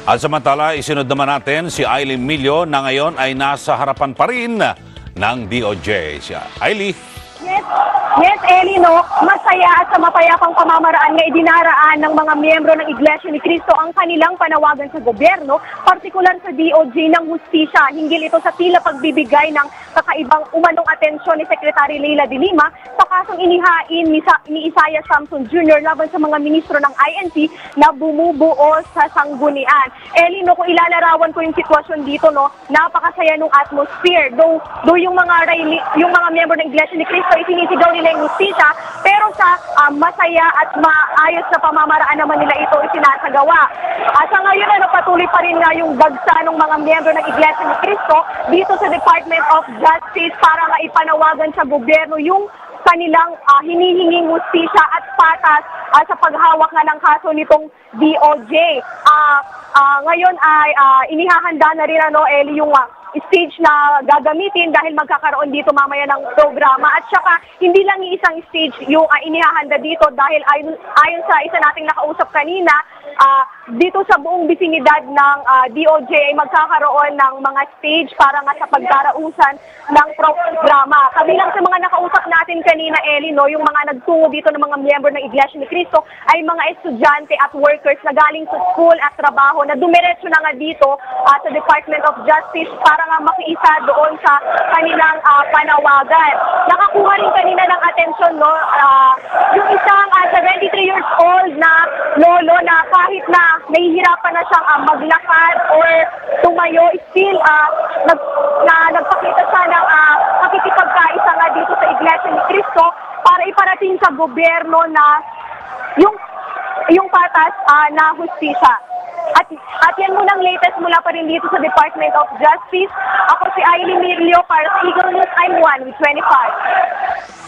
At samantala, isunod naman natin si Ailey Milio na ngayon ay nasa harapan pa rin ng DOJ. Siya, Ailey. Yes, Eli, no? Masaya at sa mapayapang pamamaraan nga idinaraan ng mga miyembro ng Iglesia ni Cristo ang kanilang panawagan sa gobyerno, partikular sa DOJ ng hustisya. Hinggil ito sa tila pagbibigay ng kakaibang umanong atensyon ni Secretary Leila de Lima sa kasong inihain ni Isaiah Samson Jr. laban sa mga ministro ng INC na bumubuo sa sanggunian. Eli, no, kung ilalarawan ko yung sitwasyon dito, no, napakasaya ng atmosphere. Though yung mga miyembro ng Iglesia ni Cristo isinisigaw nila yung hustisya, pero sa masaya at maayos na pamamaraan naman nila ito isinasagawa. Sa ngayon, patuloy pa rin nga yung bagsa ng mga miyembro ng Iglesia ni Cristo dito sa Department of Justice para nga ipanawagan sa gobyerno yung kanilang hinihinging hustisya at patas sa paghawak nga ng kaso nitong DOJ. Ngayon ay inihahanda na rin Eli, yung stage na gagamitin dahil magkakaroon dito mamaya ng programa. At saka, hindi lang isang stage yung inihahanda dito dahil ayon sa isa nating nakausap kanina, dito sa buong bisinidad ng DOJ ay magkakaroon ng mga stage para nga sa pagdarausan ng programa. Kabilang sa mga nakausap natin kanina, Eli, no, yung mga nagtungo dito ng mga miyembro ng Iglesia ni Cristo ay mga estudyante at workers na galing sa school at trabaho na dumiretso na nga dito sa Department of Justice para nga makiisa doon sa kanilang panawagan. Nakakuha rin kanina ng atensyon, no, yung isang 73 years old na lolo na kahit na nahihirapan na siyang maglakad or tumayo, still nagpakita siya ng pakikipagkaisa nga dito sa Iglesia ni Cristo para iparating sa gobyerno na yung patas na hustisya. At yan muna ang latest mula pa rin dito sa Department of Justice. Ako si Ailey Milio para sa Eagle News. I'm 1 with 25.